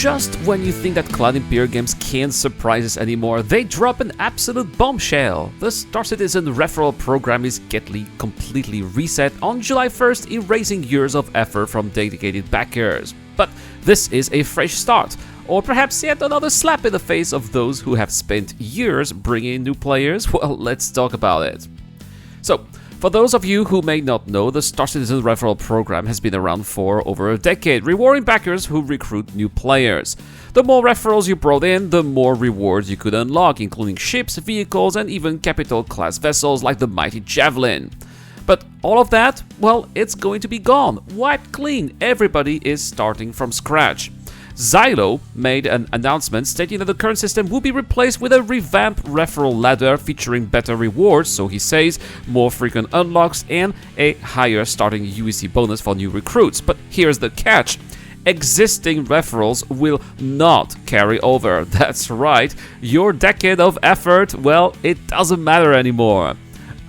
just when you think that Cloud Imperial Games can't surprise us anymore, they drop an absolute bombshell. The Star Citizen Referral program is getting completely reset on July 1st, erasing years of effort from dedicated backers. But this is a fresh start, or perhaps yet another slap in the face of those who have spent years bringing in new players. Well, let's talk about it. So, for those of you who may not know, the Star Citizen Referral program has been around for over a decade, rewarding backers who recruit new players. The more referrals you brought in, the more rewards you could unlock, including ships, vehicles, and even capital-class vessels like the mighty Javelin. But all of that, well, it's going to be gone, wiped clean. Everybody is starting from scratch. Xylo made an announcement stating that the current system will be replaced with a revamped referral ladder featuring better rewards, so he says, more frequent unlocks and a higher starting UEC bonus for new recruits. But here's the catch. Existing referrals will not carry over. That's right, your decade of effort, well, it doesn't matter anymore.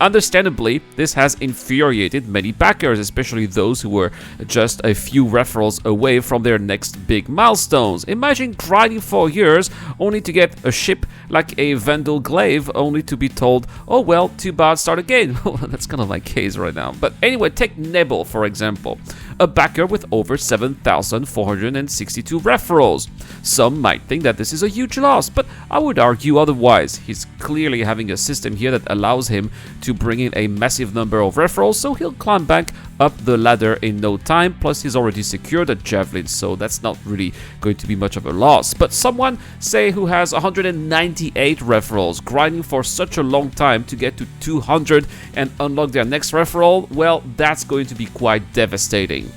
Understandably, this has infuriated many backers, especially those who were just a few referrals away from their next big milestones. Imagine grinding for years only to get a ship like a Vandal Glaive, only to be told, oh well, too bad, start again. That's kind of my case right now. But anyway, take Nebel for example, a backer with over 7,462 referrals. Some might think that this is a huge loss, but I would argue otherwise. He's clearly having a system here that allows him to bring in a massive number of referrals, so he'll climb back up the ladder in no time, plus he's already secured a Javelin, so that's not really going to be much of a loss. But someone, say, who has 198 referrals, grinding for such a long time to get to 200 and unlock their next referral, well, that's going to be quite devastating.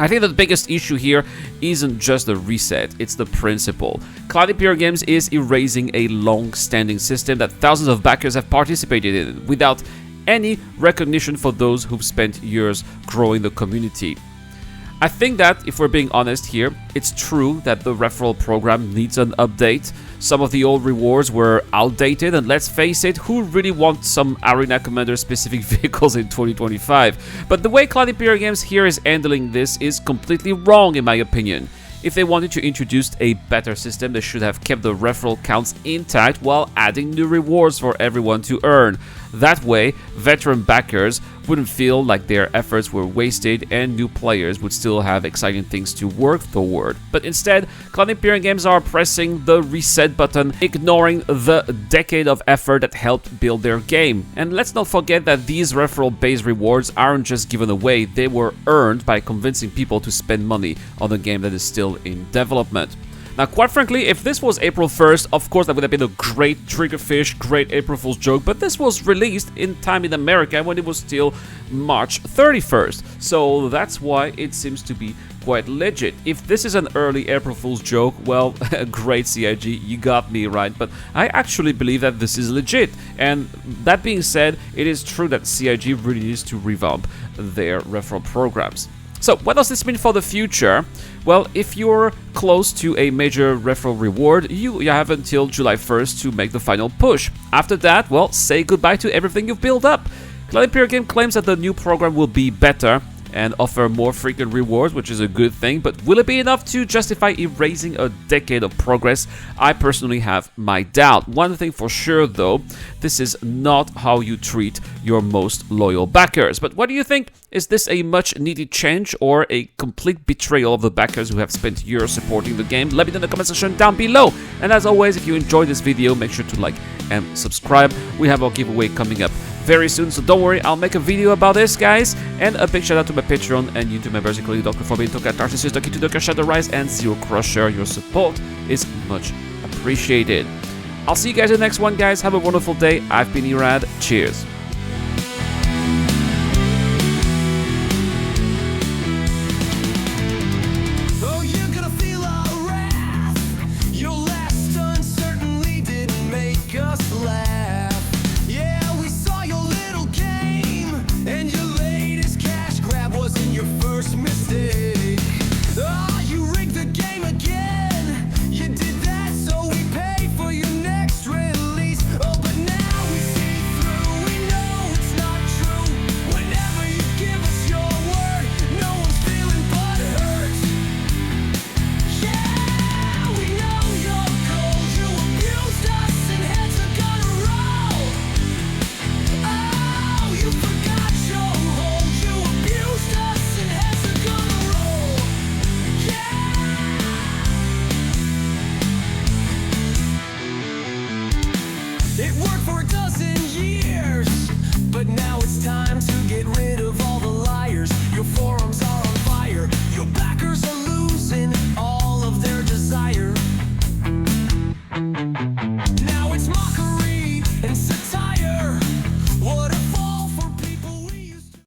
I think that the biggest issue here isn't just the reset, it's the principle. Cloud Imperial Games is erasing a long-standing system that thousands of backers have participated in, without any recognition for those who've spent years growing the community. I think that, if we're being honest here, it's true that the referral program needs an update. Some of the old rewards were outdated, and let's face it, who really wants some Arena Commander specific vehicles in 2025? But the way Cloud Imperial Games here is handling this is completely wrong in my opinion. If they wanted to introduce a better system, they should have kept the referral counts intact while adding new rewards for everyone to earn. That way, veteran backers wouldn't feel like their efforts were wasted and new players would still have exciting things to work toward. But instead, Cloud Imperial Games are pressing the reset button, ignoring the decade of effort that helped build their game. And let's not forget that these referral-based rewards aren't just given away, they were earned by convincing people to spend money on a game that is still in development. Now, quite frankly, if this was April 1st, of course that would have been a great triggerfish, great April Fool's joke, but this was released in time in America when it was still March 31st, so that's why it seems to be quite legit. If this is an early April Fool's joke, well, great CIG, you got me right, but I actually believe that this is legit. And that being said, it is true that CIG really needs to revamp their referral programs. So, what does this mean for the future? Well, if you're close to a major referral reward, you have until July 1st to make the final push. After that, well, say goodbye to everything you've built up. Cloud Imperial Games claims that the new program will be better and offer more frequent rewards, which is a good thing, but will it be enough to justify erasing a decade of progress? I personally have my doubt. One thing for sure though, this is not how you treat your most loyal backers. But what do you think? Is this a much needed change or a complete betrayal of the backers who have spent years supporting the game? Let me know in the comment section down below. And as always, if you enjoyed this video, make sure to like and subscribe. We have our giveaway coming up very soon, so don't worry, I'll make a video about this, guys. And a big shout out to my Patreon and YouTube members, including Dr. Forbin, Toka, Tarsis, Ducky to Ducker, Shadow Rise, and Zero Crusher. Your support is much appreciated. I'll see you guys in the next one, guys. Have a wonderful day. I've been Irad. Cheers.